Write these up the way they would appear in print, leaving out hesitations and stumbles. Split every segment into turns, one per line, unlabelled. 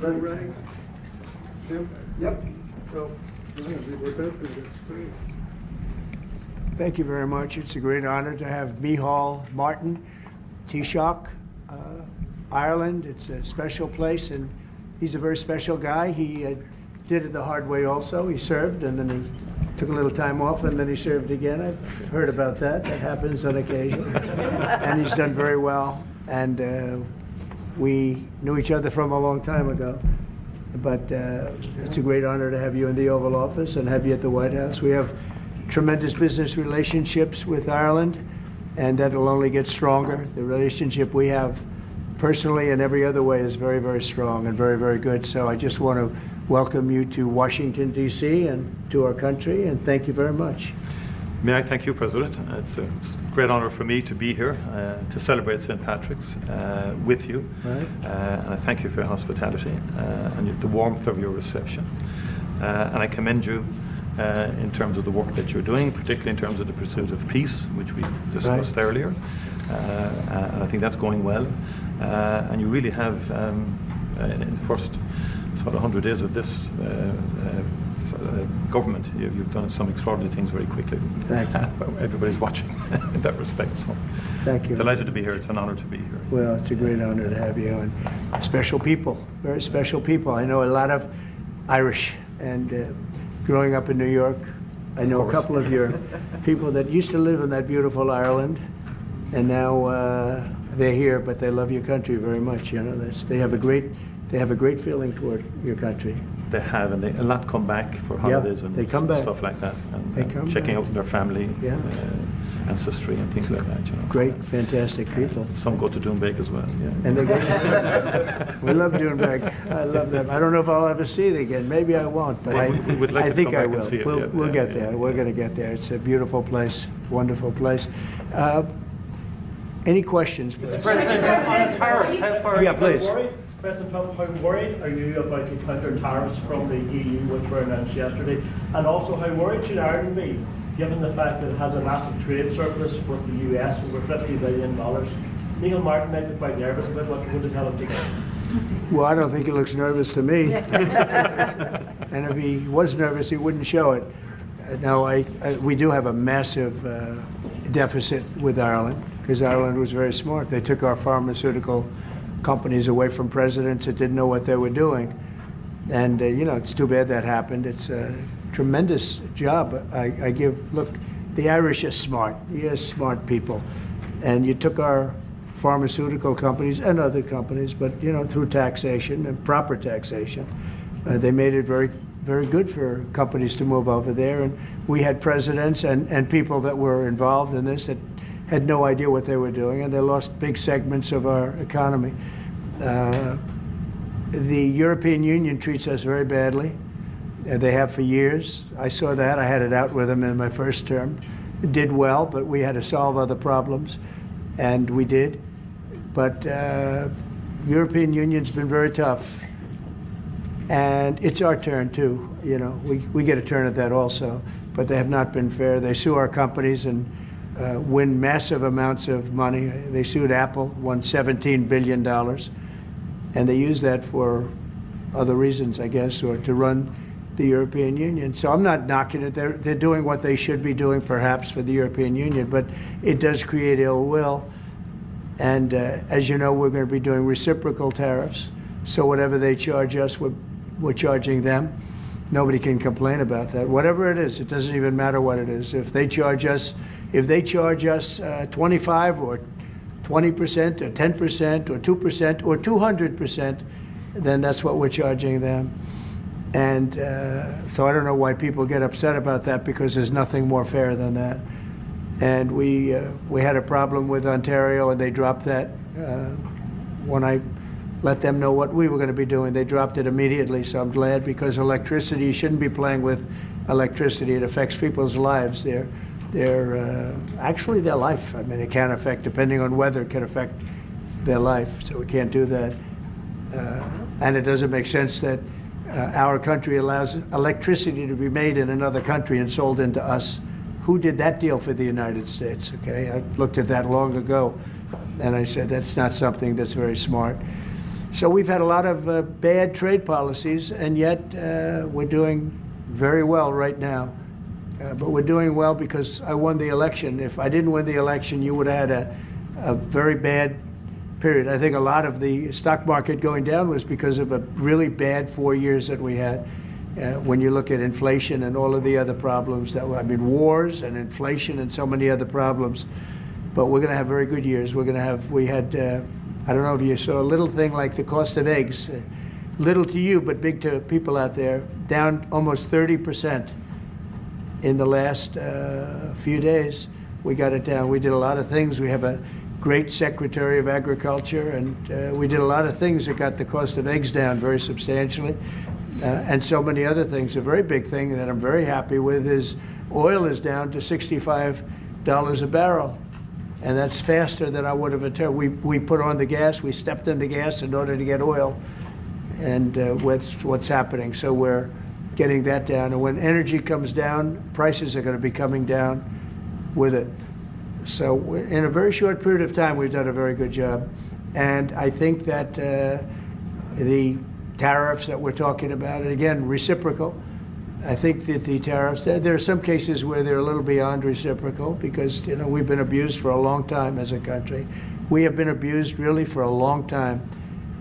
Ready? Yep.
So,
thank you very much. It's a great honor to have Micheál Martin, Taoiseach, Ireland. It's a special place, and he's a very special guy. He did it the hard way also. He served, and then he took a little time off, and then he served again. I've heard about that. That happens on occasion. And he's done very well. And we knew each other from a long time ago. But it's a great honor to have you in the Oval Office and have you at the White House. We have tremendous business relationships with Ireland, and that will only get stronger. The relationship we have personally and every other way is very, very strong and very, very good. So I just want to welcome you to Washington, D.C. and to our country, and thank you very much.
May I thank you, President. It's a great honor for me to be here to celebrate St. Patrick's with you.
Right.
And I thank you for your hospitality and the warmth of your reception. And I commend you in terms of the work that you're doing, particularly in terms of the pursuit of peace, which we discussed earlier. And I think that's going well. And you really have, in the first sort of 100 days of this government, you've done some extraordinary things very quickly.
Thank you.
Everybody's watching in that respect. So
Thank you.
Delighted to be here. It's an honor to be here.
Well, it's a great honor to have you, and special people, very special people. I know a lot of Irish, and growing up in New York, I know a couple of your people that used to live in that beautiful Ireland, and now they're here, but they love your country very much. You know, they have a great feeling toward your country.
They have, and a lot come back for holidays and
they come back.
Stuff like that, and checking out their family, ancestry and things like that. You know.
Great, fantastic people.
Some go to Doonbeg as well. Yeah.
And they we love Doonbeg. I love them. I don't know if I'll ever see it again. Maybe I won't, but
we would like
I
to
think
come
I
back
will.
and see it.
We'll get there. We're going to get there. It's a beautiful place, wonderful place. Any questions?
Mr. President, on tariffs, how far
Yeah, please.
President Trump, how worried are you about the counter tariffs from the EU, which were announced yesterday? And also, how worried should Ireland be, given the fact that it has a massive trade surplus with the US, over $50 billion? Micheál Martin might be quite nervous about what you're going to tell him today.
Well, I don't think he looks nervous to me. And if he was nervous, he wouldn't show it. Now, we do have a massive deficit with Ireland, because Ireland was very smart. They took our pharmaceutical companies away from presidents that didn't know what they were doing. And, you know, it's too bad that happened. It's a tremendous job I give. Look, the Irish are smart. You're smart people. And you took our pharmaceutical companies and other companies, but, you know, through taxation and proper taxation, they made it very, very good for companies to move over there. And we had presidents and people that were involved in this that had no idea what they were doing, and they lost big segments of our economy. The European Union treats us very badly. They have for years. I saw that. I had it out with them in my first term. It did well, but we had to solve other problems, and we did. But European Union's been very tough, and it's our turn too. You know, we get a turn at that also, but they have not been fair. They sue our companies and win massive amounts of money. They sued Apple, won $17 billion, and they use that for other reasons, I guess, or to run the European Union. So I'm not knocking it. They're doing what they should be doing, perhaps, for the European Union, but it does create ill will. And as you know, we're going to be doing reciprocal tariffs. So whatever they charge us, we're charging them. Nobody can complain about that. Whatever it is, it doesn't even matter what it is. If they charge us 25 or 20% or 10% or 2% or 200%, then that's what we're charging them. And so I don't know why people get upset about that, because there's nothing more fair than that. And we had a problem with Ontario, and they dropped that when I let them know what we were going to be doing. They dropped it immediately, so I'm glad, because electricity, you shouldn't be playing with electricity. It affects people's lives. Actually their life. I mean, it can affect, depending on weather, it can affect their life. So we can't do that. And it doesn't make sense that our country allows electricity to be made in another country and sold into us. Who did that deal for the United States? Okay, I looked at that long ago, and I said that's not something that's very smart. So we've had a lot of bad trade policies, and yet we're doing very well right now. But we're doing well because I won the election. If I didn't win the election, you would have had a very bad period. I think a lot of the stock market going down was because of a really bad 4 years that we had. When you look at inflation and all of the other problems that were, I mean, wars and inflation and so many other problems. But we're going to have very good years. We had, I don't know if you saw a little thing like the cost of eggs, little to you, but big to people out there, down almost 30% in the last few days. We got it down. We did a lot of things. We have a great Secretary of Agriculture, and we did a lot of things that got the cost of eggs down very substantially, and so many other things. A very big thing that I'm very happy with is oil is down to $65 a barrel, and that's faster than I would have attempted. We put on the gas, we stepped in the gas in order to get oil, and what's happening. So we're getting that down, and when energy comes down, prices are going to be coming down with it. So in a very short period of time, we've done a very good job. And I think that the tariffs that we're talking about, and again, reciprocal, I think that the tariffs, there are some cases where they're a little beyond reciprocal because, you know, we've been abused for a long time as a country. We have been abused really for a long time,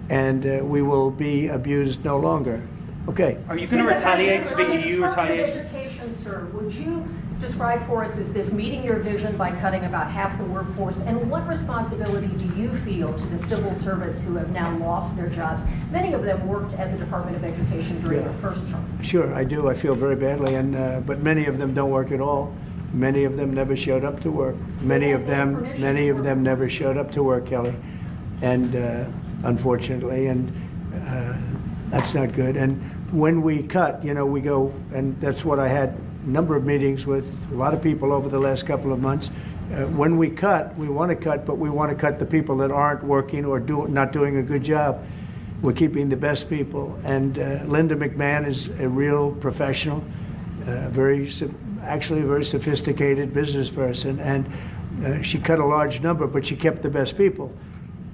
and we will be abused no longer. Okay.
Are you going to retaliate to the EU retaliation?
Education, sir, would you describe for us, is this meeting your vision by cutting about half the workforce? And what responsibility do you feel to the civil servants who have now lost their jobs? Many of them worked at the Department of Education during the first term.
Sure, I do. I feel very badly, and but many of them don't work at all. Many of them never showed up to work. Many of them never showed up to work, Kelly, and unfortunately, and that's not good. And when we cut, you know, we go, and that's what I had a number of meetings with a lot of people over the last couple of months. When we cut, we want to cut, but we want to cut the people that aren't working or not doing a good job. We're keeping the best people. And Linda McMahon is a real professional, actually a very sophisticated business person. And she cut a large number, but she kept the best people.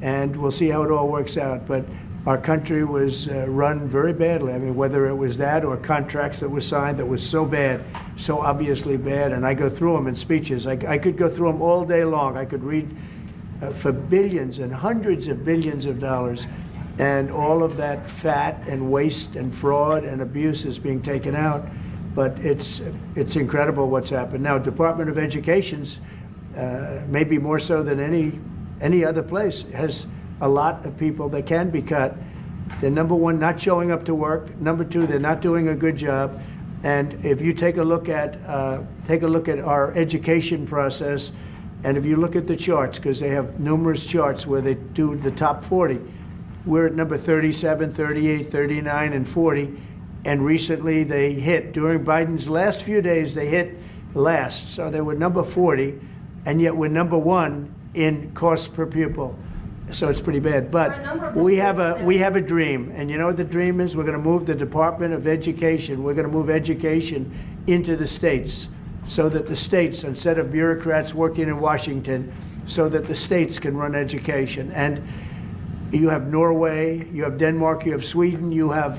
And we'll see how it all works out. But our country was run very badly. I mean, whether it was that or contracts that were signed that was so bad, so obviously bad, and I go through them in speeches. I could go through them all day long. I could read for billions and hundreds of billions of dollars, and all of that fat and waste and fraud and abuse is being taken out. But it's incredible what's happened. Now, Department of Education's maybe more so than any other place has a lot of people that can be cut. They're, number one, not showing up to work. Number two, they're not doing a good job. And if you take a look at our education process, and if you look at the charts, because they have numerous charts where they do the top 40, we're at number 37, 38, 39, and 40. And recently they hit, during Biden's last few days, they hit last. So they were number 40, and yet we're number 1 in cost per pupil. So it's pretty bad, but we have a dream, and you know what the dream is? We're going to move the Department of Education. We're going to move education into the states, so that the states, instead of bureaucrats working in Washington, so that the states can run education. And you have Norway, you have Denmark, you have Sweden, you have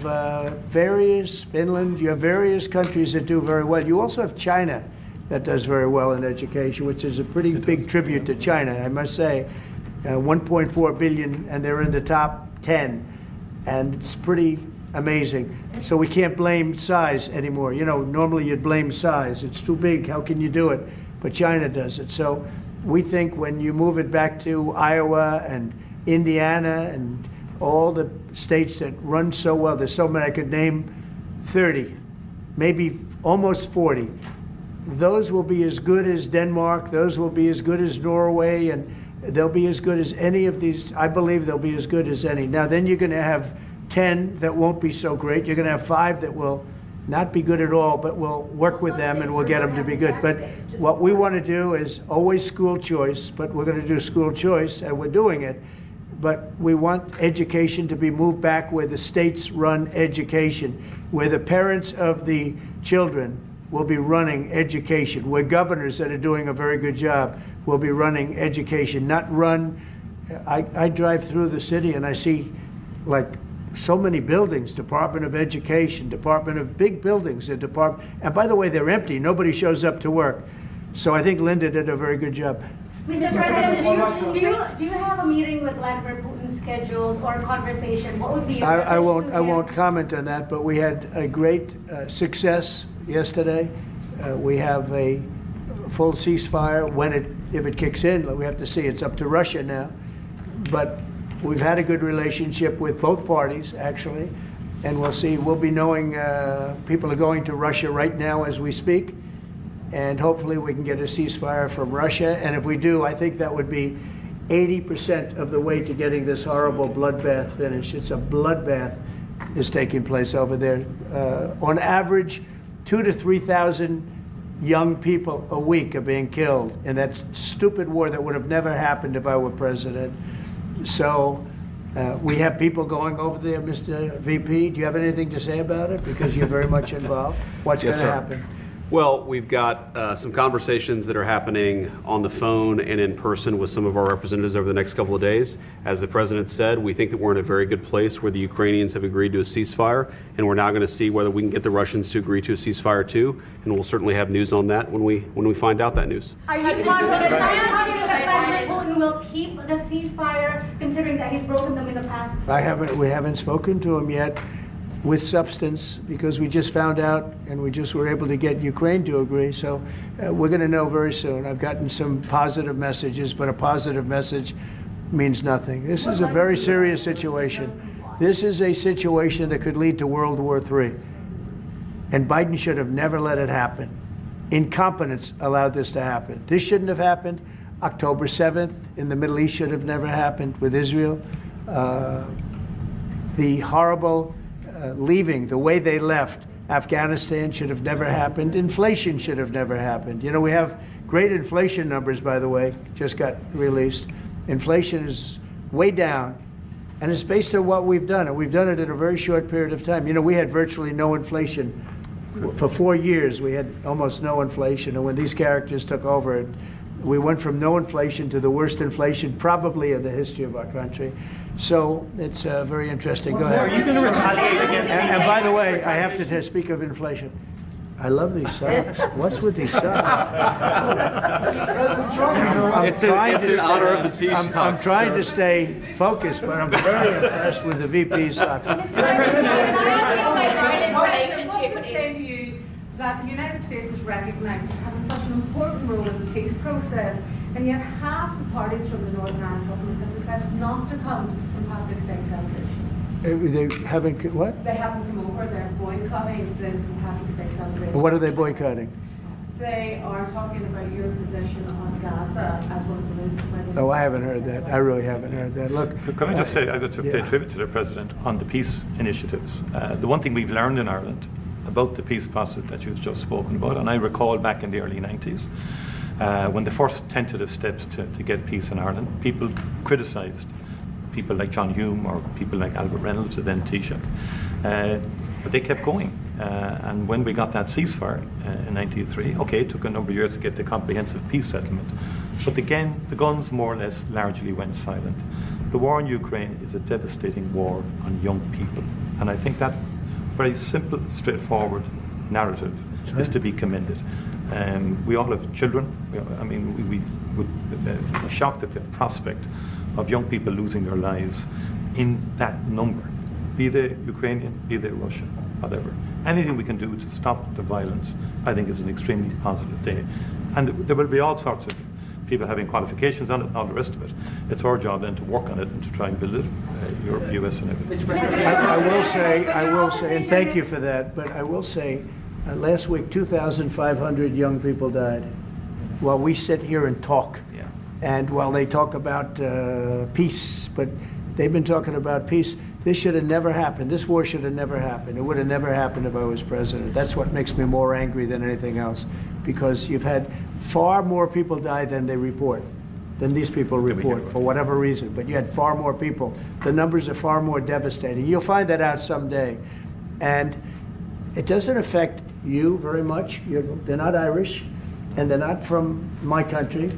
Finland, you have various countries that do very well. You also have China that does very well in education, which is a pretty big tribute to China, I must say. 1.4 billion, and they're in the top 10, and it's pretty amazing. So we can't blame size anymore. You know, normally you'd blame size. It's too big. How can you do it? But China does it. So we think when you move it back to Iowa and Indiana and all the states that run so well, there's so many, I could name 30, maybe almost 40. Those will be as good as Denmark. Those will be as good as Norway, and they'll be as good as any of these. I believe they'll be as good as any. Now, then you're going to have 10 that won't be so great. You're going to have 5 that will not be good at all, but we'll work with them and we'll get them to be good. But what we want to do is always school choice, but we're going to do school choice, and we're doing it. But we want education to be moved back where the states run education, where the parents of the children will be running education, where governors that are doing a very good job will be running education, not run. I drive through the city and I see like so many buildings, Department of Education, Department of big buildings, and by the way, they're empty. Nobody shows up to work. So I think Linda did a very good job.
Mr. President, do you have a meeting with Vladimir Putin scheduled or a conversation? What would be your
I
message to him?
won't comment on that, but we had a great success yesterday. We have a full ceasefire. If it kicks in, we have to see. It's up to Russia now. But we've had a good relationship with both parties, actually, and we'll see. We'll be knowing people are going to Russia right now as we speak, and hopefully we can get a ceasefire from Russia. And if we do, I think that would be 80% of the way to getting this horrible bloodbath finished. It's a bloodbath is taking place over there. On average, 2,000 to 3,000 young people a week are being killed in that stupid war that would have never happened if I were president. So we have people going over there. Mr. VP, do you have anything to say about it? Because you're very much involved. What's going to happen?
Well, we've got some conversations that are happening on the phone and in person with some of our representatives over the next couple of days. As the president said, we think that we're in a very good place where the Ukrainians have agreed to a ceasefire, and we're now going to see whether we can get the Russians to agree to a ceasefire too, and we'll certainly have news on that when we find out that news.
Are you confident that Vladimir Putin will keep the ceasefire, considering that he's broken them in the past?
We haven't spoken to him yet with substance, because we just found out and we just were able to get Ukraine to agree. So we're going to know very soon. I've gotten some positive messages, but a positive message means nothing. This is a very serious situation. This is a situation that could lead to World War III. And Biden should have never let it happen. Incompetence allowed this to happen. This shouldn't have happened. October 7th in the Middle East should have never happened with Israel. The horrible leaving, the way they left Afghanistan should have never happened. Inflation should have never happened. You know, we have great inflation numbers, by the way, just got released. Inflation is way down, and it's based on what we've done, and we've done it in a very short period of time. You know, we had virtually no inflation. For 4 years, we had almost no inflation, and when these characters took over, we went from no inflation to the worst inflation probably in the history of our country. So it's very interesting. Go ahead.
Are you going to retaliate against me?
And by the way, I have to speak of inflation. I love these socks. What's with these socks?
It's in honor of the Taoiseach.
I'm trying to stay focused, but I'm very impressed with the VP's socks.
That the United States is recognised as having such an important role in the peace process, and yet half the parties from the Northern Ireland government have decided not to come to the St. Patrick's Day celebrations.
They haven't, what?
They haven't come over, they're boycotting the St. Patrick's Day celebrations.
What are they boycotting?
They are talking about your position on Gaza as one of the reasons why they...
No, I haven't heard that. I really haven't heard that. Look,
Can I just say, I've got to pay tribute to the President on the peace initiatives. The one thing we've learned in Ireland about the peace process that you've just spoken about, and I recall back in the early 90s, when the first tentative steps to get peace in Ireland, people criticised people like John Hume or people like Albert Reynolds, the then Taoiseach, but they kept going. And when we got that ceasefire in 93, okay, it took a number of years to get the comprehensive peace settlement, but again, the guns more or less largely went silent. The war in Ukraine is a devastating war on young people, and I think that very simple, straightforward narrative is to be commended. We all have children. We would be shocked at the prospect of young people losing their lives in that number, be they Ukrainian, be they Russian, whatever. Anything we can do to stop the violence, I think, is an extremely positive day. And there will be all sorts of people having qualifications on it and all the rest of it. It's our job then to work on it and to try and build it, Europe, US and everything.
I will say, and thank you for that, but I will say, last week 2,500 young people died while we sit here and talk.
Yeah.
And while they talk about peace, but they've been talking about peace. This should have never happened. This war should have never happened. It would have never happened if I was president. That's what makes me more angry than anything else, because you've had far more people die than they report, than these people report, for whatever reason. But you had far more people. The numbers are far more devastating. You'll find that out someday. And it doesn't affect you very much. They're not Irish, and they're not from my country.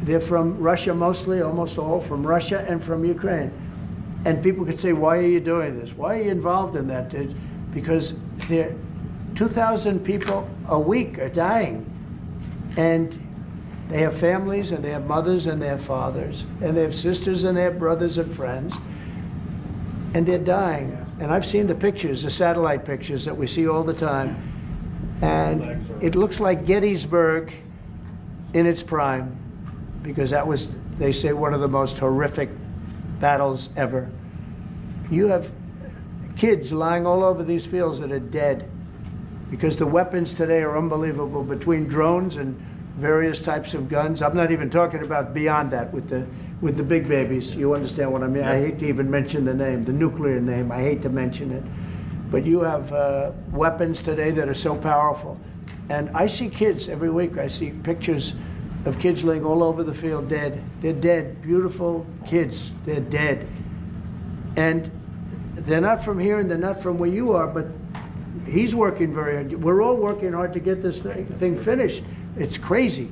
They're from Russia mostly, almost all from Russia and from Ukraine. And people could say, why are you doing this? Why are you involved in that? Because 2,000 people a week are dying. And they have families, and they have mothers, and they have fathers, and they have sisters, and they have brothers and friends. And they're dying. And I've seen the pictures, the satellite pictures that we see all the time. And it looks like Gettysburg in its prime, because that was, they say, one of the most horrific battles ever. You have kids lying all over these fields that are dead, because the weapons today are unbelievable, between drones and various types of guns. I'm not even talking about beyond that with the big babies. You understand what I mean? I hate to even mention the name, the nuclear name. I hate to mention it. But you have weapons today that are so powerful. And I see kids every week. I see pictures of kids laying all over the field dead. They're dead. Beautiful kids. They're dead. And they're not from here and they're not from where you are, but he's working very hard. We're all working hard to get this thing finished. It's crazy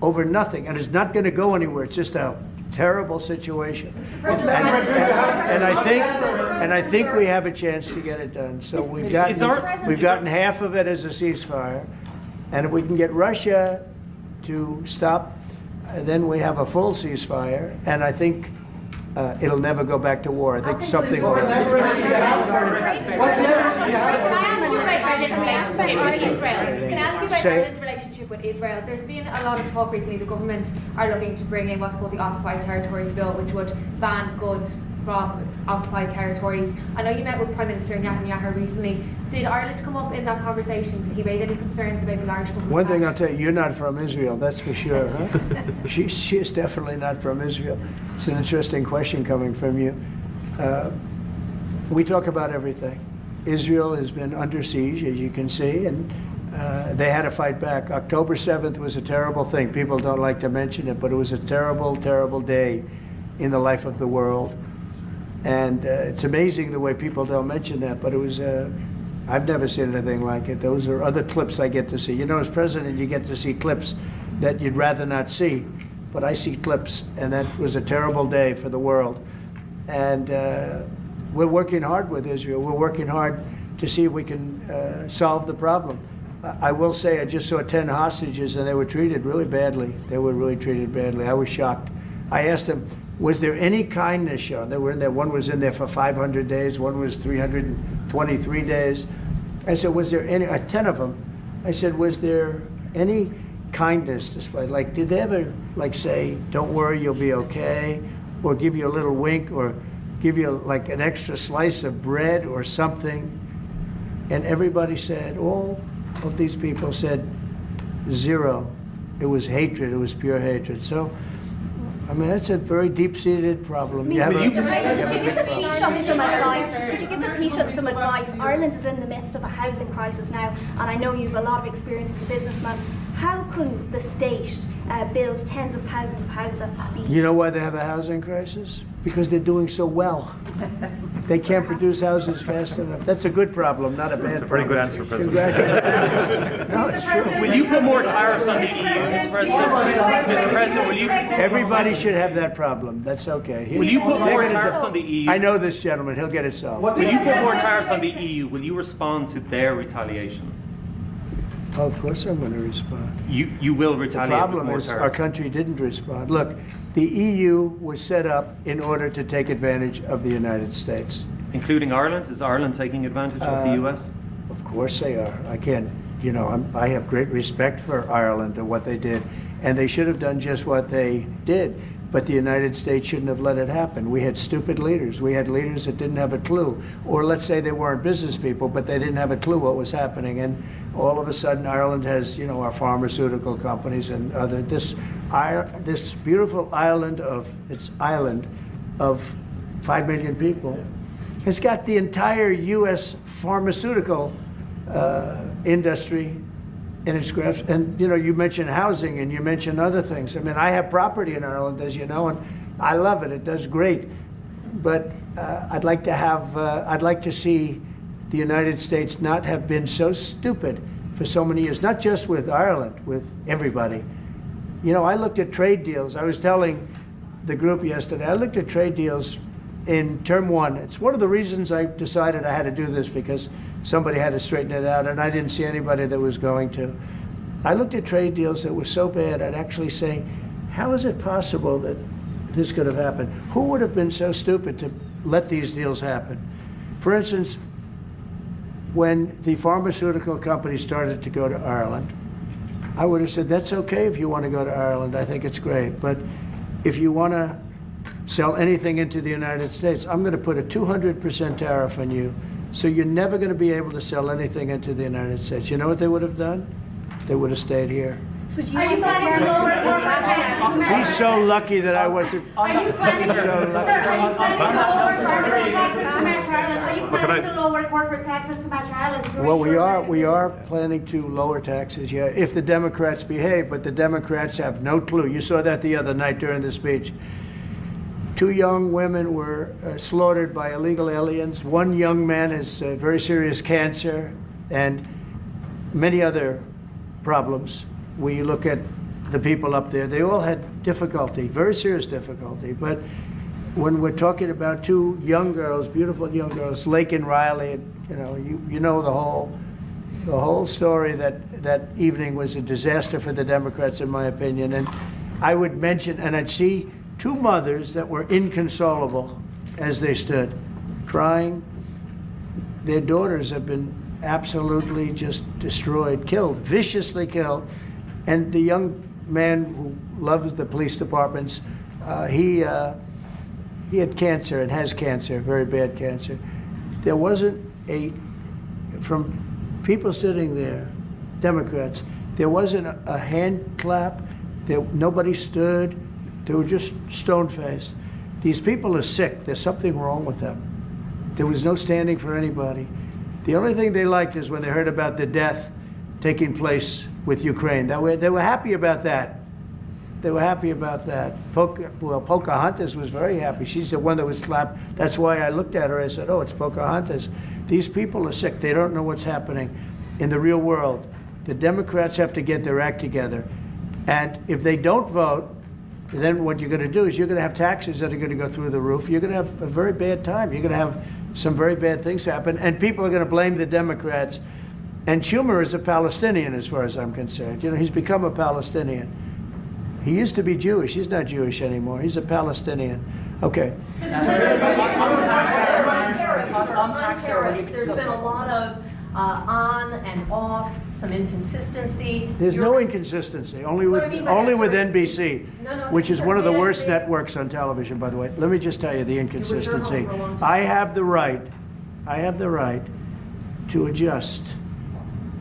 over nothing, and it's not going to go anywhere. It's just a terrible situation. And I think we have a chance to get it done. So we've gotten half of it as a ceasefire, and if we can get Russia to stop, then we have a full ceasefire, and I think it'll never go back to war. I think something will.
Can I ask you about Ireland's relationship with Israel? There's been a lot of talk recently. The government are looking to bring in what's called the Occupied Territories Bill, which would ban goods from occupied territories. I know you met with Prime Minister Netanyahu recently. Did Ireland come up in that conversation? Did he raise any concerns about the large government?
One thing I'll tell you, you're not from Israel, that's for sure, huh? She's definitely not from Israel. It's an interesting question coming from you. We talk about everything. Israel has been under siege, as you can see, and they had to fight back. October 7th was a terrible thing. People don't like to mention it, but it was a terrible, terrible day in the life of the world. And it's amazing the way people don't mention that, but it was, I've never seen anything like it. Those are other clips I get to see. You know, as president, you get to see clips that you'd rather not see, but I see clips, and that was a terrible day for the world. And we're working hard with Israel. We're working hard to see if we can solve the problem. I will say I just saw 10 hostages, and they were treated really badly. They were really treated badly. I was shocked. I asked them, was there any kindness shown? They were in there. One was in there for 500 days. One was 323 days. I said, was there any, 10 of them, I said, was there any kindness displayed? Like, did they ever, like, say, don't worry, you'll be okay? Or give you a little wink, or give you, like, an extra slice of bread or something? And everybody said, all of these people said, zero. It was hatred. It was pure hatred. So, I mean, that's a very deep-seated problem.
Could you give the Taoiseach some advice? Ireland is in the midst of a housing crisis now, and I know you have a lot of experience as a businessman. How can the state build tens of thousands of houses at speed?
You know why they have a housing crisis? Because they're doing so well. They can't produce houses fast enough. That's a good problem, not a bad problem.
That's a pretty good answer, President.
Congratulations. No, it's true.
Will you put more tariffs on the EU, Mr. President? Mr. President, will you?
Everybody should have that problem. That's okay.
Will you put more tariffs on the EU?
I know this gentleman. He'll get it solved.
Will you put more tariffs on the EU? Will you respond to their retaliation?
Oh, of course I'm going to respond.
You will retaliate with more
The problem is
tariffs.
our country didn't respond. Look, the EU was set up in order to take advantage of the United States.
Including Ireland? Is Ireland taking advantage of the US?
Of course they are. I can't, you know, I have great respect for Ireland and what they did. And they should have done just what they did. But the United States shouldn't have let it happen. We had stupid leaders. We had leaders that didn't have a clue. Or let's say they weren't business people, but they didn't have a clue what was happening. And all of a sudden, Ireland has, you know, our pharmaceutical companies and other, this beautiful island of 5 million people has got the entire U.S. pharmaceutical industry in its grasp. And, you know, you mentioned housing and you mentioned other things. I mean, I have property in Ireland, as you know, and I love it. It does great. But I'd like to see the United States not have been so stupid for so many years, not just with Ireland, with everybody. You know, I looked at trade deals. I was telling the group yesterday, I looked at trade deals in term one. It's one of the reasons I decided I had to do this, because somebody had to straighten it out, and I didn't see anybody that was going to. I looked at trade deals that were so bad, I'd actually say, how is it possible that this could have happened? Who would have been so stupid to let these deals happen? For instance, when the pharmaceutical companies started to go to Ireland, I would have said, that's okay if you want to go to Ireland, I think it's great, but if you want to sell anything into the United States, I'm going to put a 200% tariff on you, so you're never going to be able to sell anything into the United States. You know what they would have done? They would have stayed here.
So do you want planning to lower corporate taxes to America?
He's so lucky that I wasn't.
Are you planning to lower corporate taxes to Metro Ireland?
Well, we are planning to lower taxes, yeah, if the Democrats behave, but the Democrats have no clue. You saw that the other night during the speech. 2 young women were slaughtered by illegal aliens. 1 young man has very serious cancer, and many other problems. We look at the people up there, they all had difficulty, very serious difficulty. But when we're talking about 2 young girls, beautiful young girls, Lake and Riley, you know the whole story. That evening was a disaster for the Democrats, in my opinion. And I would mention, and I'd see 2 mothers that were inconsolable as they stood, crying. Their daughters have been absolutely just destroyed, killed, viciously killed. And the young man who loves the police departments, he had cancer and has cancer, very bad cancer. There wasn't from people sitting there, Democrats, there wasn't a hand clap. Nobody stood. They were just stone-faced. These people are sick. There's something wrong with them. There was no standing for anybody. The only thing they liked is when they heard about the death taking place with Ukraine. They were happy about that. They were happy about that. Pocahontas was very happy. She's the one that was slapped. That's why I looked at her. I said, oh, it's Pocahontas. These people are sick. They don't know what's happening in the real world. The Democrats have to get their act together. And if they don't vote, then what you're going to do is you're going to have taxes that are going to go through the roof. You're going to have a very bad time. You're going to have some very bad things happen. And people are going to blame the Democrats. And Schumer is a Palestinian, as far as I'm concerned. He's become a Palestinian. He used to be Jewish. He's not Jewish anymore. He's a Palestinian. Okay.
On tariffs, there's been a lot of on and off, some inconsistency.
There's no inconsistency, only with NBC, which is one of the worst networks on television, by the way. Let me just tell you the inconsistency. I have the right to adjust.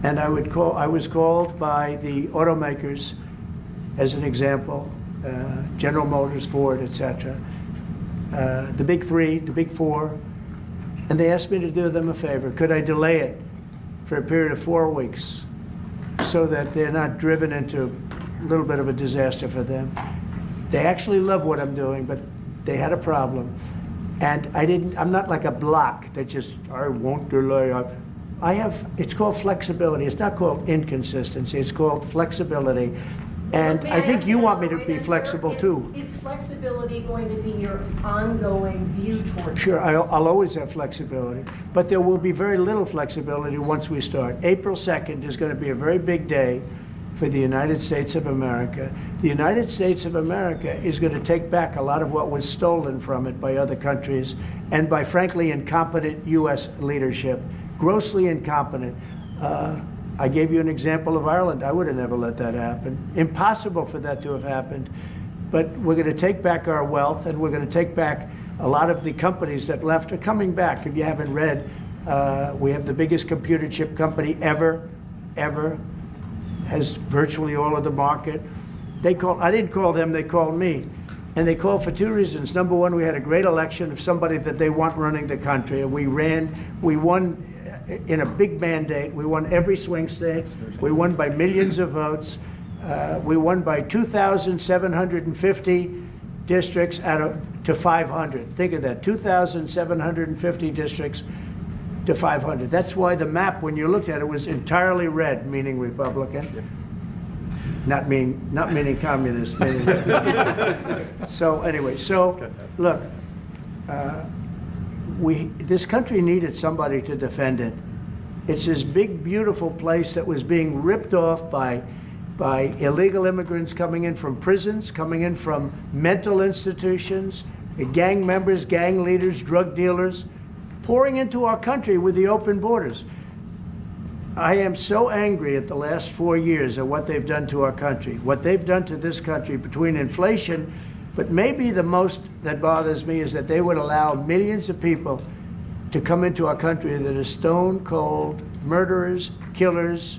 And I was called by the automakers, as an example, General Motors, Ford, etc., the big 3, the big 4, and they asked me to do them a favor. Could I delay it for a period of 4 weeks so that they're not driven into a little bit of a disaster for them? They actually love what I'm doing, but they had a problem. And I'm not like a block that just, I won't delay. It's called flexibility. It's not called inconsistency. It's called flexibility. And I think you want me to be flexible too.
Is flexibility going to be your ongoing view towards?
Sure, I'll always have flexibility, but there will be very little flexibility once we start. April 2nd is going to be a very big day for the United States of America. The United States of America is going to take back a lot of what was stolen from it by other countries and by, frankly, incompetent U.S. leadership, grossly incompetent. I gave you an example of Ireland. I would have never let that happen. Impossible for that to have happened. But we're going to take back our wealth, and we're going to take back a lot of the companies that left are coming back. If you haven't read, we have the biggest computer chip company ever, has virtually all of the market. I didn't call them, they called me. And they called for 2 reasons. Number one, we had a great election of somebody that they want running the country. And we won in a big mandate. We won every swing state. We won by millions of votes. We won by 2,750 districts to 500. Think of that, 2,750 districts to 500. That's why the map, when you looked at it, was entirely red, meaning Republican. Yeah. Not meaning communist. Meaning so anyway, look, this country needed somebody to defend it. It's this big, beautiful place that was being ripped off by illegal immigrants coming in from prisons, coming in from mental institutions, gang members, gang leaders, drug dealers, pouring into our country with the open borders. I am so angry at the last 4 years at what they've done to our country, what they've done to this country between inflation, but maybe the most that bothers me is that they would allow millions of people to come into our country that are stone cold murderers, killers,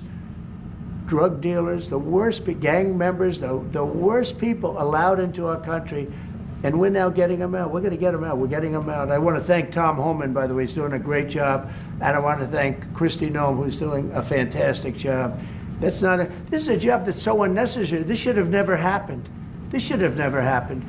drug dealers, the worst gang members, the worst people allowed into our country, and we're now getting them out. We're going to get them out. We're getting them out. I want to thank Tom Homan, by the way. He's doing a great job. And I want to thank Christy Noem, who's doing a fantastic job. This is a job that's so unnecessary. This should have never happened. This should have never happened.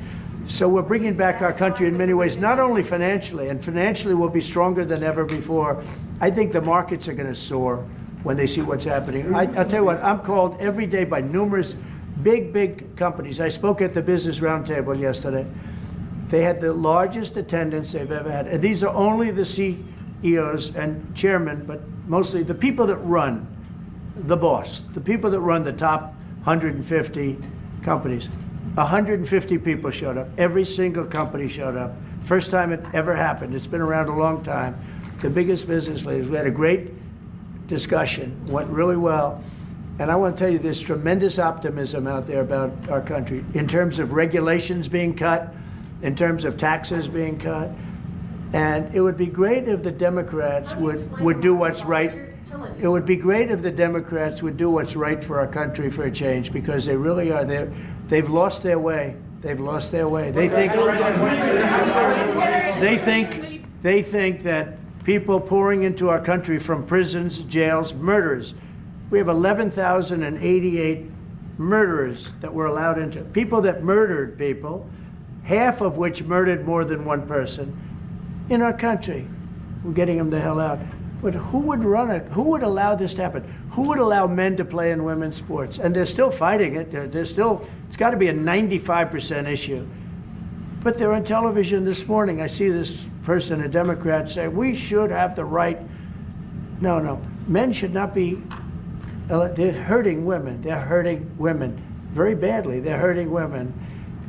So we're bringing back our country in many ways, not only financially, and financially we'll be stronger than ever before. I think the markets are going to soar when they see what's happening. I'll tell you what, I'm called every day by numerous big companies. I spoke at the Business Roundtable yesterday. They had the largest attendance they've ever had. And these are only the CEOs and chairmen, but mostly the people that run, the boss, the people that run the top 150 companies. 150 people showed up. Every single company showed up. First time it ever happened. It's been around a long time. The biggest business leaders. We had a great discussion, went really well. And I want to tell you, there's tremendous optimism out there about our country in terms of regulations being cut, in terms of taxes being cut. And it would be great if the Democrats would do what's right. It would be great if the Democrats would do what's right for our country for a change, because they really are there. They've lost their way. They've lost their way. They think that people pouring into our country from prisons, jails, murderers. We have 11,088 murderers that were allowed into, people that murdered people, half of which murdered more than one person in our country. We're getting them the hell out. But who would allow this to happen? Who would allow men to play in women's sports? And they're still fighting it. It's got to be a 95% issue. But they're on television this morning. I see this person, a Democrat, say, we should have the right. No. Men should not be, they're hurting women. They're hurting women very badly. They're hurting women.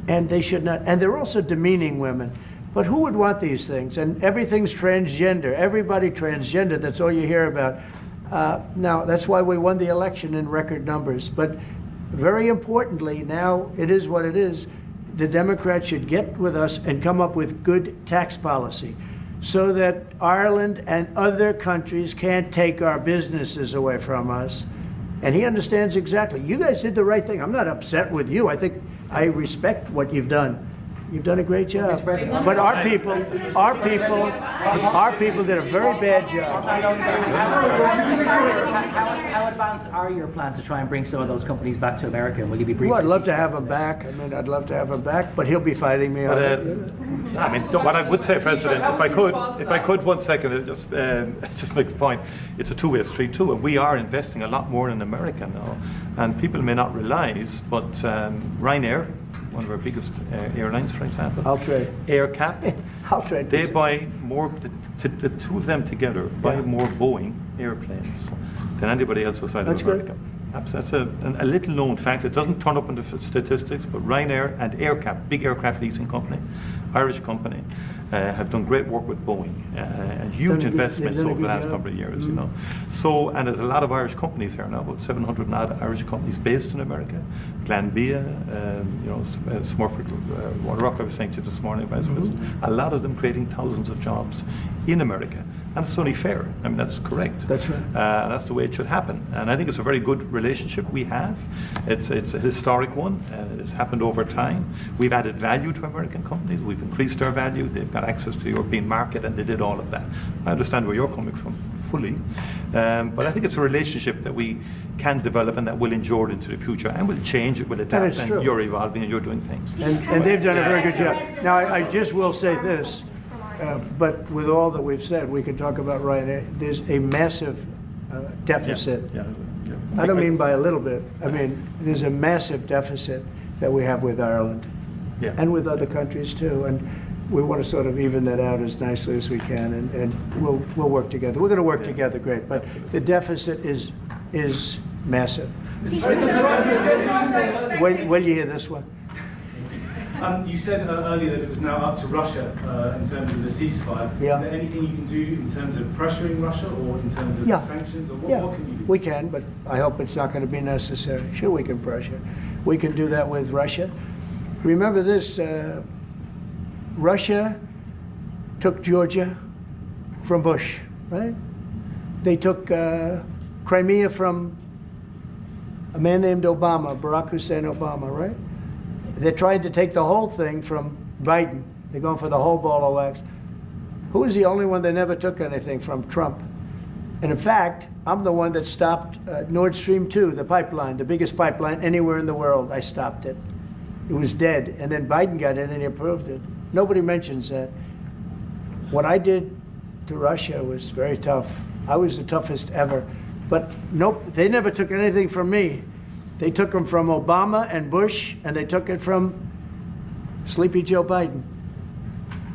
And they should not, and they're also demeaning women. But who would want these things? And everything's transgender. Everybody transgender. That's all you hear about. Now, that's why we won the election in record numbers. But very importantly, now it is what it is. The Democrats should get with us and come up with good tax policy so that Ireland and other countries can't take our businesses away from us. And he understands exactly. You guys did the right thing. I'm not upset with you. I respect what you've done. You've done a great job. But our people did a very bad job.
How advanced are your plans to try and bring some of those companies back to America? Will you be briefing?
Well, I'd love to have him back. I'd love to have him back, but he'll be fighting me on it.
What I would say, President, if I could 1 second, just make the point. It's a two-way street too, and we are investing a lot more in America now. And people may not realise, but Ryanair, one of our biggest airlines, for example, AirCap, they buy more. The two of them together buy more Boeing airplanes than anybody else outside of America. That's a little known fact. It doesn't turn up in the statistics, but Ryanair and AirCap, big aircraft leasing company, Irish company, have done great work with Boeing and huge investments over the last number of years. You know, so and there's a lot of Irish companies here now, about 700 odd Irish companies based in America. Glanbia, Smurford, Waterrock, I was saying to you this morning, Vice President. A lot of them creating thousands of jobs in America. And it's only fair. I mean, that's correct.
That's right.
That's the way it should happen. And I think it's a very good relationship we have. It's a historic one. It's happened over time. We've added value to American companies. We've increased their value. They've got access to the European market, and they did all of that. I understand where you're coming from fully. But I think it's a relationship that we can develop and that will endure into the future, and will change, it will adapt, and you're evolving and you're doing things.
And they've done a very good job. Now, I just will say this. But with all that we've said, we can talk about Ryanair. There's a massive deficit. I don't mean by a little bit. I mean, there's a massive deficit that we have with Ireland and with other countries too. And we want to sort of even that out as nicely as we can, and we'll work together. We're going to work together great, but the deficit is massive. Will you hear this one?
You said earlier that it was now up to Russia in terms of the ceasefire.
Yeah.
Is there anything you can do in terms of pressuring Russia or in terms of sanctions? Or what can you do?
We can, but I hope it's not going to be necessary. Sure, we can pressure. We can do that with Russia. Remember this, Russia took Georgia from Bush, right? They took Crimea from a man named Obama, Barack Hussein Obama, right? They tried to take the whole thing from Biden. They're going for the whole ball of wax. Who was the only one that never took anything from? Trump. And in fact, I'm the one that stopped Nord Stream 2, the pipeline, the biggest pipeline anywhere in the world. I stopped it. It was dead. And then Biden got in and he approved it. Nobody mentions that. What I did to Russia was very tough. I was the toughest ever. But nope, they never took anything from me. They took them from Obama and Bush, and they took it from Sleepy Joe Biden.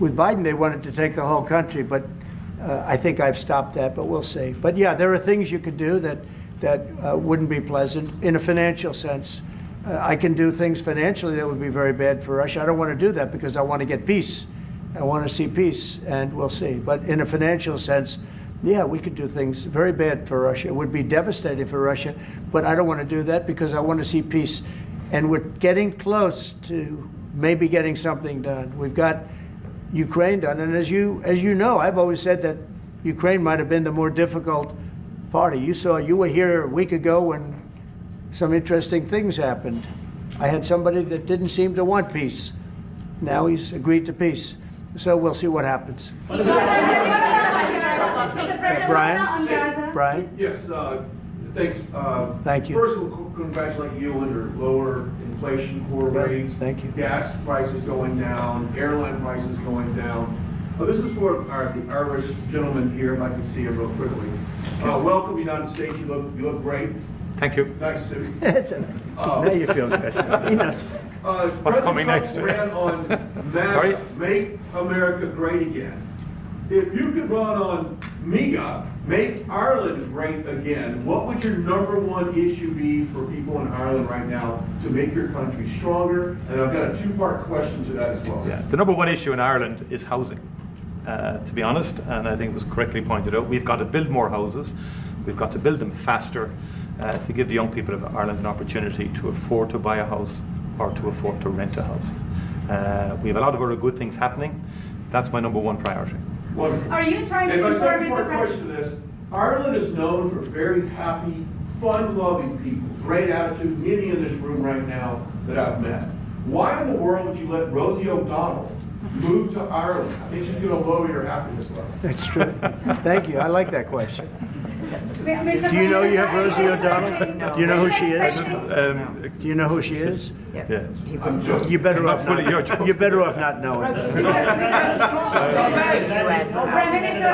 With Biden, they wanted to take the whole country, but I think I've stopped that, but we'll see. But yeah, there are things you could do that wouldn't be pleasant in a financial sense. I can do things financially that would be very bad for Russia. I don't want to do that because I want to get peace. I want to see peace, and we'll see. But in a financial sense, yeah, we could do things very bad for Russia. It would be devastating for Russia, but I don't want to do that because I want to see peace. And we're getting close to maybe getting something done. We've got Ukraine done, and as you know, I've always said that Ukraine might have been the more difficult party. You were here a week ago when some interesting things happened. I had somebody that didn't seem to want peace. Now he's agreed to peace. So we'll see what happens. Brian?
Yes, thanks.
Thank you.
First, we'll congratulate you on your lower inflation core rates.
Thank you.
Gas prices going down, airline prices going down. This is for the Irish gentleman here, if I can see him real quickly. Welcome, United States. You look great.
Thank you.
Nice to meet you.
Now you feel good. He knows.
What's coming next?
Ran on MAGA, Make America Great Again. If you could run on MEGA, Make Ireland Great Again, what would your number one issue be for people in Ireland right now to make your country stronger? And I've got a two-part question to that as well.
Yeah, the number one issue in Ireland is housing, to be honest, and I think it was correctly pointed out. We've got to build more houses. We've got to build them faster to give the young people of Ireland an opportunity to afford to buy a house or to afford to rent a house. We have a lot of other good things happening. That's my number one priority.
Wonderful.
Are you trying to
and my
service
second part question to this, Ireland is known for very happy, fun-loving people, great attitude, many in this room right now that I've met. Why in the world would you let Rosie O'Donnell move to Ireland? I think she's going to lower your happiness level.
That's true. Thank you. I like that question.
Do
Do you know you have Rosie O'Donnell? Do you know who she is? Do you know who she is?
Yeah.
You better off not. You better off not knowing.
Prime Minister,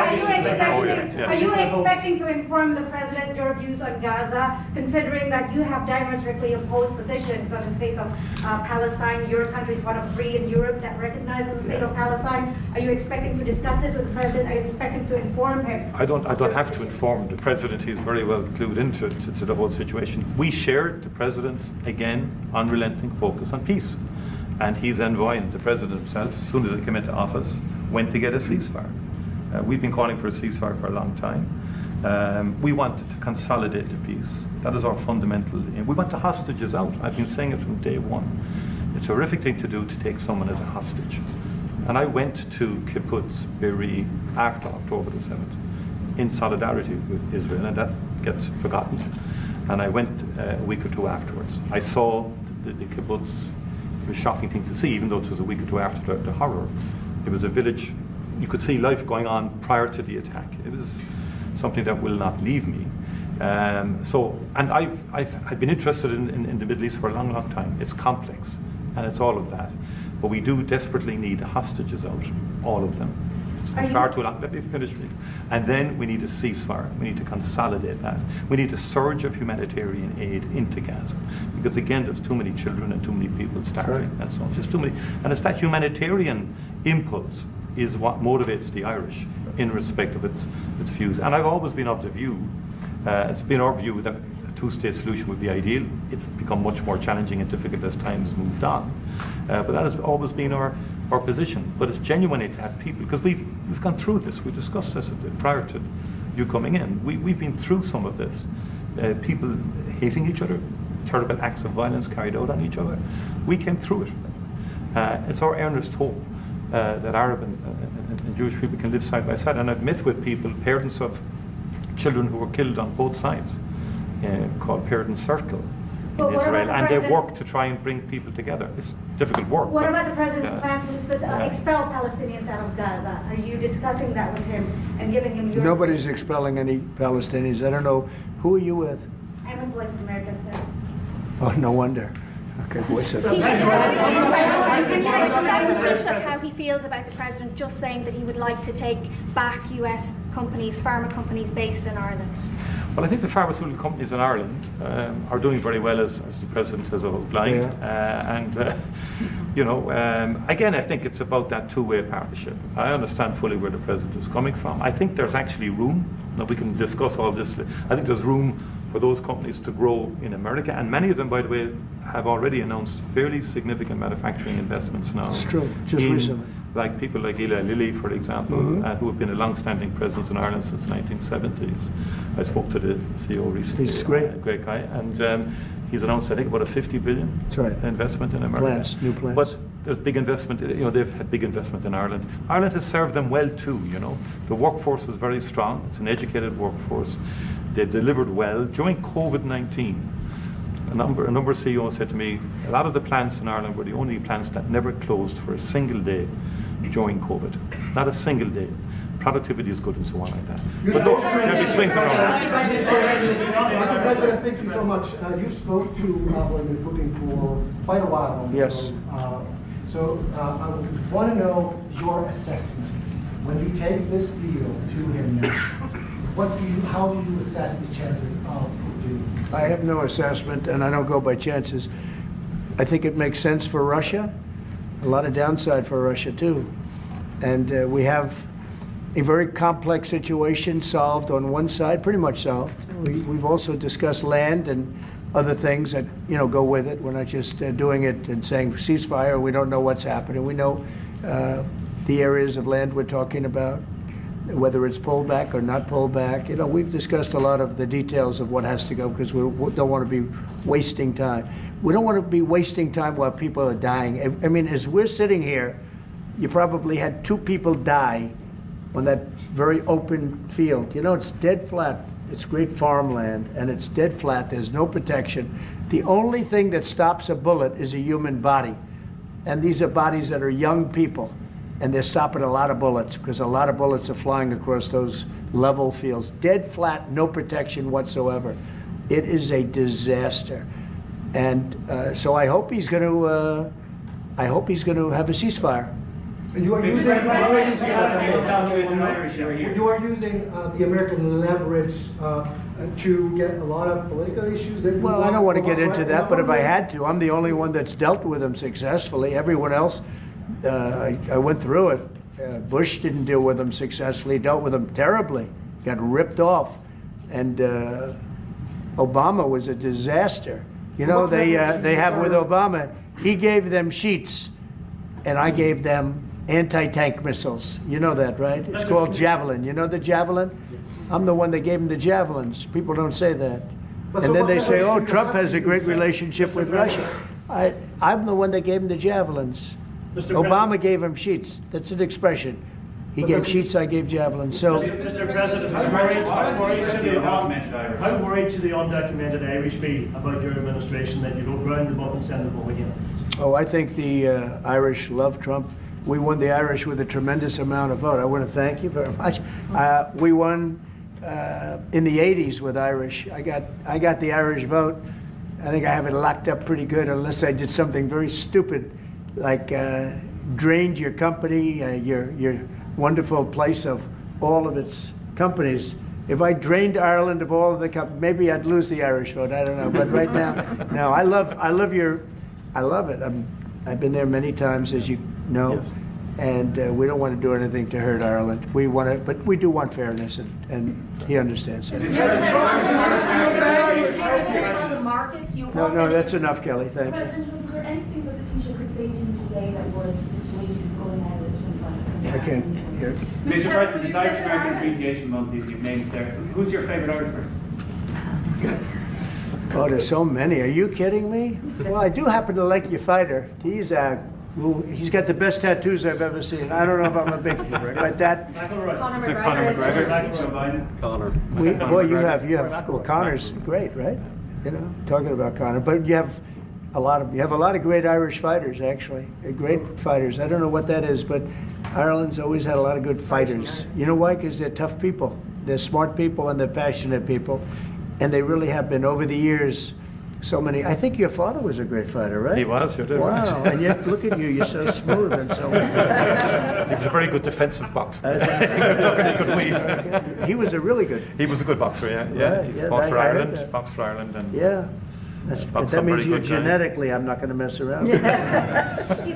are you expecting to inform the President your views on Gaza, considering that you have diametrically opposed positions on the state of Palestine? Your country is one of three in Europe that recognizes the state of Palestine. Are you expecting to discuss this with the President? Are you expecting to inform him?
I don't have to inform the President. He's very well clued into the whole situation. We shared the President's, again, unrelenting focus on peace. And he's envoying, the President himself, as soon as he came into office, went to get a ceasefire. We've been calling for a ceasefire for a long time. We want to consolidate the peace. That is our fundamental aim. We want the hostages out. I've been saying it from day one. It's a horrific thing to do, to take someone as a hostage. And I went to Kibbutz Be'eri after October the 7th in solidarity with Israel, and that gets forgotten. And I went a week or two afterwards. I saw the kibbutz. It was a shocking thing to see, even though it was a week or two after the horror. It was a village. You could see life going on prior to the attack. It was something that will not leave me. And I've been interested in the Middle East for a long, long time. It's complex, and it's all of that. But we do desperately need the hostages out, all of them. It's been far too long. Let me finish, please. And then we need a ceasefire. We need to consolidate that. We need a surge of humanitarian aid into Gaza. Because again, there's too many children and too many people starving and so on. Just too many. And it's that humanitarian impulse is what motivates the Irish in respect of its views. And I've always been of the view, it's been our view that a two-state solution would be ideal. It's become much more challenging and difficult as time has moved on. But that has always been our position. But it's genuinely to have people, because we've gone through this. We discussed this prior to you coming in. We've been through some of this. People hating each other, terrible acts of violence carried out on each other. We came through it. It's our earnest hope that Arab and Jewish people can live side by side. And I've met with people, parents of children who were killed on both sides, called Parent Circle in Israel, and they work to try and bring people together. It's difficult work.
What about the President's plans to expel Palestinians out of Gaza? Are you discussing that with him and giving him your...
Nobody's expelling any Palestinians. I don't know. Who are you with?
I'm with Voice of America, sir.
Oh, no wonder. Okay, Voice of America.
Can you ask Taoiseach how he feels about the President just saying that he would like to take back US companies, pharma companies based in Ireland?
Well, I think the pharmaceutical companies in Ireland are doing very well, as the President has outlined. Again, I think it's about that two-way partnership. I understand fully where the President is coming from. I think there's actually room. Now, we can discuss all this. I think there's room for those companies to grow in America, and many of them, by the way, have already announced fairly significant manufacturing investments now.
It's true, just recently.
Like people like Eli Lilly, for example, who have been a long-standing presence in Ireland since the 1970s. I spoke to the CEO recently.
He's great.
Great guy. And he's announced, I think, about a $50 billion investment in America.
New plants.
But there's big investment, they've had big investment in Ireland. Ireland has served them well too, The workforce is very strong. It's an educated workforce. They've delivered well. During COVID-19, a number of CEOs said to me, a lot of the plants in Ireland were the only plants that never closed for a single day during COVID. Not a single day. Productivity is good and so on like that. But look, there'll be swings around.
Mr. President, thank you so much. You spoke to Vladimir Putin for quite a while on the phone. So I want to know your assessment. When you take this deal to him now, how do you assess the chances of Putin?
I have no assessment, and I don't go by chances. I think it makes sense for Russia. A lot of downside for Russia too. And we have a very complex situation solved on one side, pretty much solved. We've also discussed land and other things that go with it. We're not just doing it and saying ceasefire. We don't know what's happening. We know the areas of land we're talking about, whether it's pulled back or not pulled back. We've discussed a lot of the details of what has to go because we don't want to be wasting time. We don't want to be wasting time while people are dying. I mean, as we're sitting here, you probably had 2 people die on that very open field. It's dead flat. It's great farmland, and it's dead flat. There's no protection. The only thing that stops a bullet is a human body. And these are bodies that are young people, and they're stopping a lot of bullets because a lot of bullets are flying across those level fields. Dead flat, no protection whatsoever. It is a disaster. And so I hope he's going to have a ceasefire.
You are using the American leverage to get a lot of political issues.
Well, I don't want to get into that, but if I had to, I'm the only one that's dealt with them successfully. Everyone else, I went through it. Bush didn't deal with them successfully, dealt with them terribly, got ripped off. And Obama was a disaster. They have with Obama, he gave them sheets, and I gave them anti-tank missiles. You know that, right? It's called Javelin. You know the Javelin? I'm the one that gave them the Javelins. People don't say that. And then they say, oh, Trump has a great relationship with Russia. I'm the one that gave him the Javelins. Obama gave him sheets. That's an expression. He gave sheets, I gave javelins. So,
Mr. President, how worried should the undocumented Irish be about your administration that you don't round them up and send them home again?
Oh, I think the Irish love Trump. We won the Irish with a tremendous amount of vote. I want to thank you very much. We won in the 80s with Irish. I got the Irish vote. I think I have it locked up pretty good, unless I did something very stupid, like drained your company, your wonderful place of all of its companies. If I drained Ireland of all of the companies, maybe I'd lose the Irish vote. I don't know. But right now, no. I love it. I've been there many times, as you know. Yes. and we don't want to do anything to hurt Ireland. We want to, but we do want fairness, and he understands that. No, that's enough, Kelly. Thank you.
President, was there anything that the Taoiseach could say to you today that would dissuade you from going ahead with
I can't hear.
Mr. President, the Irish American Appreciation Month you've named there. Who's your favourite Irish person?
Oh, there's so many. Are you kidding me? Well, I do happen to like your fighter. He's got the best tattoos I've ever seen. I don't know if I'm a big, but that.
Conor McGregor.
Boy, you have. Well, Conor's great, right? You know, talking about Conor, but you have a lot of great Irish fighters, actually. Great fighters. I don't know what that is, but Ireland's always had a lot of good fighters. You know why? Because they're tough people. They're smart people and they're passionate people, and they really have been over the years. So many. I think your father was a great fighter, right?
He was. You did.
Wow.
Right.
And yet, look at you. You're so smooth and so.
He was a very good defensive boxer. He could weave.
He was a really good.
He was a good boxer. Yeah. He boxed for Ireland. and.
Yeah. That means you genetically, I'm not going to mess around.
Do you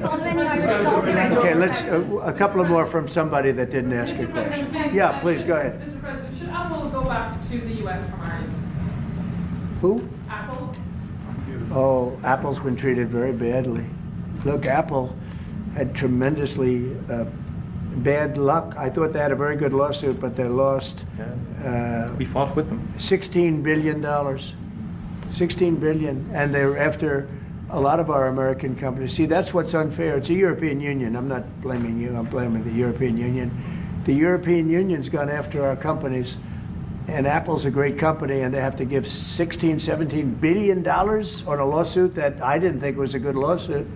follow any Irish law?
Okay, let's a couple of more from somebody that didn't ask a question. Yeah, please go ahead.
Mr. President, should Apple go back to the U.S. from Ireland?
Who?
Apple.
Oh, Apple's been treated very badly. Look, Apple had tremendously bad luck. I thought they had a very good lawsuit, but they lost.
We fought with them.
$16 billion. $16 billion, and they're after a lot of our American companies. See, that's what's unfair. It's the European Union. I'm not blaming you. I'm blaming the European Union. The European Union's gone after our companies, and Apple's a great company, and they have to give $16, $17 billion on a lawsuit that I didn't think was a good lawsuit.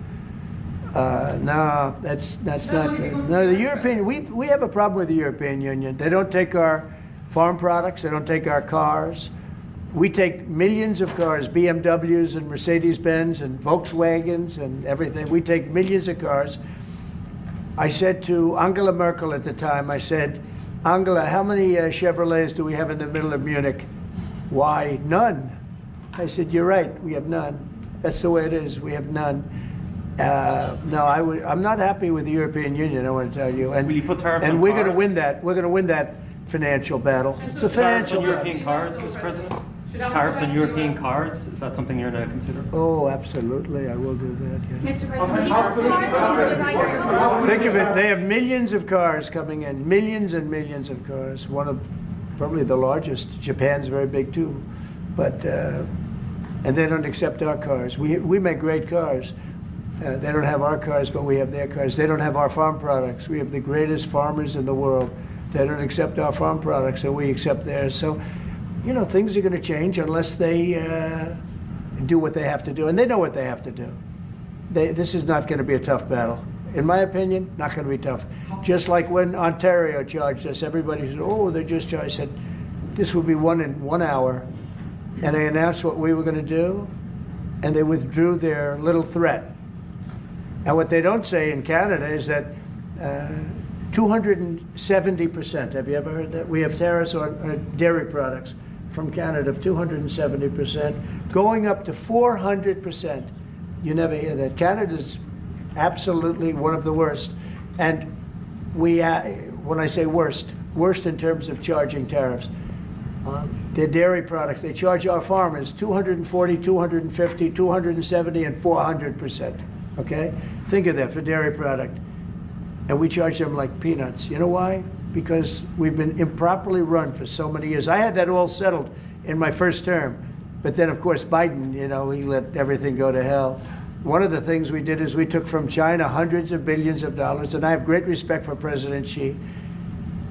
No, that's not good. No, the European, we have a problem with the European Union. They don't take our farm products. They don't take our cars. We take millions of cars, BMWs and Mercedes-Benz and Volkswagens and everything. We take millions of cars. I said to Angela Merkel at the time, I said, Angela, how many Chevrolets do we have in the middle of Munich? Why, none. I said, you're right, we have none. That's the way it is, we have none. No, I'm not happy with the European Union, I want to tell you. And,
will you put tariffs on
we're
cars?
going to win that. We're going to win that financial battle. It's a
Tariffs
financial
on European cars, Mr. President? Tariffs on European cars, is that something you're going to consider?
Oh, absolutely, I will do that. Yeah.
Mr. President,
Think of it, they have millions of cars coming in, millions and millions of cars. One of probably the largest. Japan's very big too, but and they don't accept our cars. We make great cars. They don't have our cars, but we have their cars. They don't have our farm products. We have the greatest farmers in the world. They don't accept our farm products, and we accept theirs. So, you know, things are going to change unless they do what they have to do, and they know what they have to do. This is not going to be a tough battle. In my opinion, not going to be tough. Just like when Ontario charged us, everybody said, oh, they just charged. I said, this will be won in 1 hour. And they announced what we were going to do, and they withdrew their little threat. And what they don't say in Canada is that 270%, have you ever heard that? We have tariffs on dairy products from Canada of 270%, going up to 400%. You never hear that. Canada's absolutely one of the worst. And we, when I say worst in terms of charging tariffs. Their dairy products, they charge our farmers 240, 250, 270, and 400%. Okay? Think of that for dairy product. And we charge them like peanuts. You know why? Because we've been improperly run for so many years. I had that all settled in my first term. But then, of course, Biden, you know, he let everything go to hell. One of the things we did is we took from China hundreds of billions of dollars, and I have great respect for President Xi.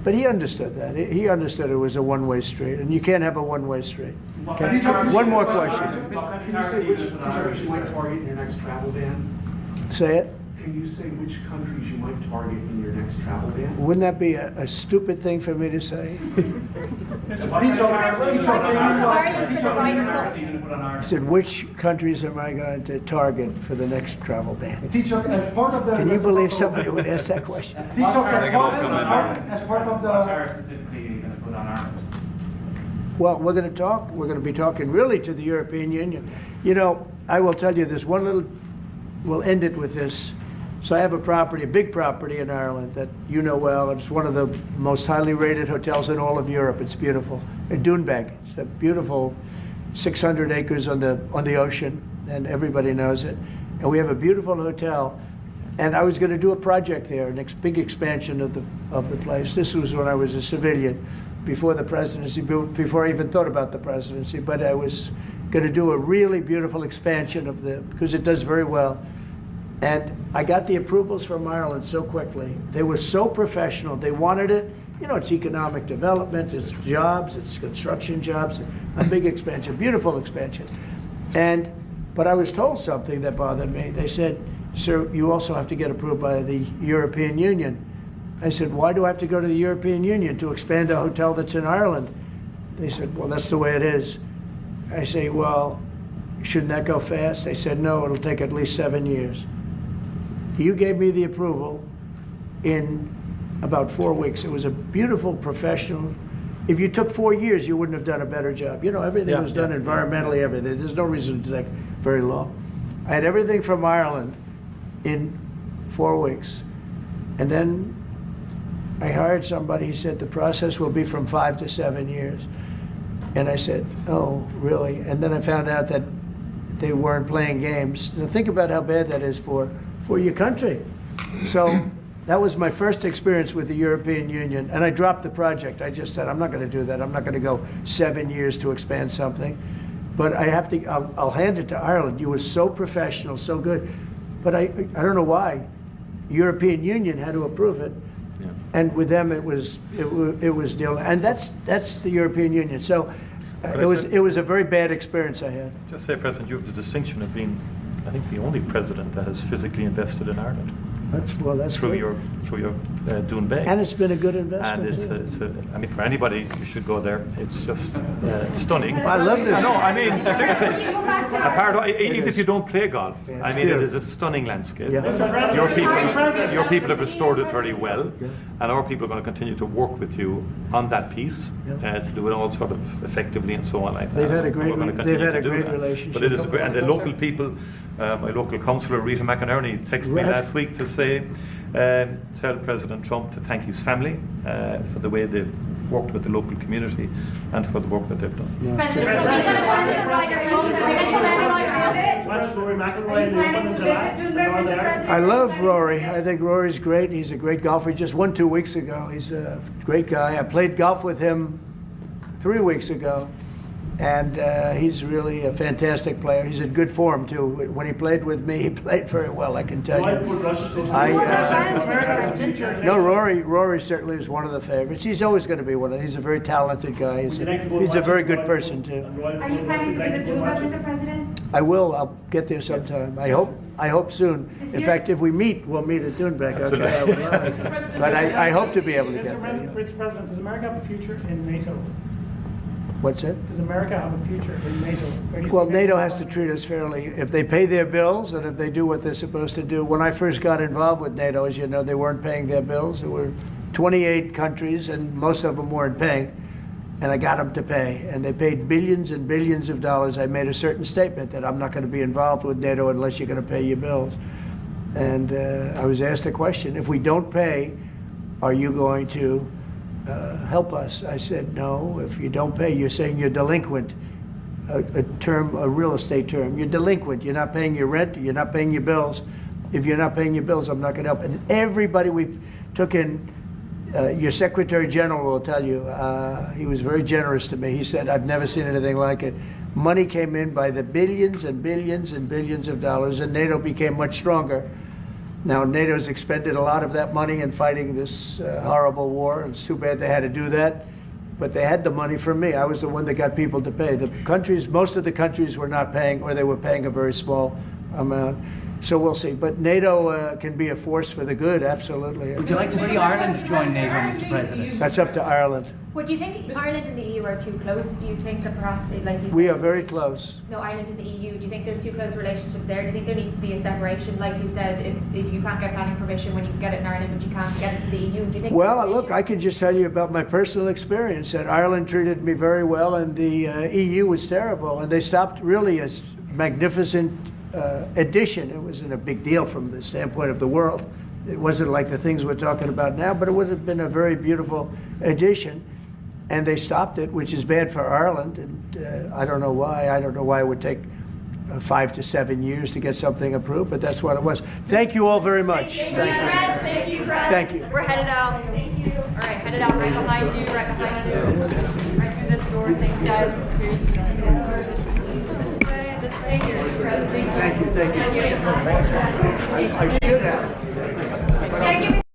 But he understood that. He understood it was a one-way street, and you can't have a one-way street. Okay? One more question.
Can you say which countries you might target in your next travel ban?
Say it.
Can you say which countries you might target in your next travel ban?
Wouldn't that be a stupid thing for me to say? I said, which countries am I going to target for the next travel ban?
As part of the
Can you believe somebody would ask that question?
As part of the
specifically you're going to put on Ireland?
Well, we're going to be talking really to the European Union. You know, I will tell you this one little, we'll end it with this. So I have a property, a big property in Ireland that you know well. It's one of the most highly rated hotels in all of Europe. It's beautiful. In Doonbeg, it's a beautiful 600 acres on the ocean, and everybody knows it. And we have a beautiful hotel. And I was going to do a project there, a big expansion of the place. This was when I was a civilian, before the presidency, before I even thought about the presidency. But I was going to do a really beautiful expansion because it does very well. And I got the approvals from Ireland so quickly. They were so professional. They wanted it. You know, it's economic development, it's jobs, it's construction jobs, a big expansion, beautiful expansion. But I was told something that bothered me. They said, "Sir, you also have to get approved by the European Union." I said, "Why do I have to go to the European Union to expand a hotel that's in Ireland?" They said, "Well, that's the way it is." I say, "Well, shouldn't that go fast?" They said, "No, it'll take at least 7 years." You gave me the approval in about 4 weeks. It was a beautiful professional. If you took 4 years, you wouldn't have done a better job. You know, everything was done environmentally, everything. There's no reason to take very long. I had everything from Ireland in 4 weeks. And then I hired somebody. He said the process will be from 5 to 7 years. And I said, "Oh, really?" And then I found out that they weren't playing games. Now think about how bad that is for your country. So that was my first experience with the European Union. And I dropped the project. I just said, I'm not going to do that. I'm not going to go 7 years to expand something. But I have to, I'll hand it to Ireland. You were so professional, so good. But I don't know why. European Union had to approve it. Yeah. And with them, it was deal. And that's the European Union. So it was a very bad experience I had.
Just say, President, you have the distinction of being, I think, the only president that has physically invested in Ireland.
That's
through
good.
your Doonbeg.
And it's been a good investment.
And I mean, for anybody, you should go there. It's just stunning.
I love this.
No, I mean, seriously. Even if you don't play golf, I mean, it is a stunning landscape.
Yeah.
Your people have restored it very well, and our people are going to continue to work with you on that piece to do it all sort of effectively and so on like that.
They've had a great relationship.
But it is and the local people. My local councillor Rita McInerney texted me last week to say, tell President Trump to thank his family for the way they've worked with the local community and for the work that they've done.
I love Rory. I think Rory's great. He's a great golfer. He just won 2 weeks ago. He's a great guy. I played golf with him 3 weeks ago. And he's really a fantastic player. He's in good form, too. When he played with me, he played very well, I can tell you. No, Rory certainly is one of the favorites. He's always going to be one of them. He's a very talented guy. He's a very good person, too.
Are you planning to visit Dubai, Mr. President?
I will. I'll get there sometime. I hope soon. In fact, if we meet, we'll meet at Doonbeg. Okay, but I hope to be able to get there.
Mr. President, does America have a future in NATO?
What's that?
Does America have a future in NATO?
Well, NATO has to treat us fairly. If they pay their bills and if they do what they're supposed to do. When I first got involved with NATO, as you know, they weren't paying their bills. There were 28 countries, and most of them weren't paying. And I got them to pay. And they paid billions and billions of dollars. I made a certain statement that I'm not going to be involved with NATO unless you're going to pay your bills. And I was asked a question, if we don't pay, are you going to help us? I said, no, if you don't pay, you're saying you're delinquent. A real estate term. You're delinquent. You're not paying your rent. You're not paying your bills. If you're not paying your bills, I'm not going to help. And everybody we took in, your Secretary General will tell you, he was very generous to me. He said, I've never seen anything like it. Money came in by the billions and billions and billions of dollars, and NATO became much stronger. Now, NATO's expended a lot of that money in fighting this horrible war. It's too bad they had to do that. But they had the money from me. I was the one that got people to pay. The countries, most of the countries were not paying, or they were paying a very small amount. So we'll see. But NATO can be a force for the good, absolutely.
Would you like to see Ireland join NATO, Mr. President?
That's up to Ireland.
Well, do you think Ireland and the EU are too close? Do you think that perhaps, like you said,
we are very close.
No, Ireland and the EU. Do you think there's too close a relationship there? Do you think there needs to be a separation, like you said, if you can't get planning permission when you can get it in Ireland, but you can't get it in the EU? Do you think?
Well, look, I can just tell you about my personal experience. That Ireland treated me very well, and the EU was terrible, and they stopped really a magnificent addition. It wasn't a big deal from the standpoint of the world. It wasn't like the things we're talking about now, but it would have been a very beautiful addition. And they stopped it, which is bad for Ireland. And I don't know why. I don't know why it would take 5 to 7 years to get something approved, but that's what it was. Thank you all very much.
Thank you.
Thank you.
We're headed out. Thank you. All right, headed out right behind you, right behind you. Right through this door. Thanks, guys. This way here.
Thank you. I should have.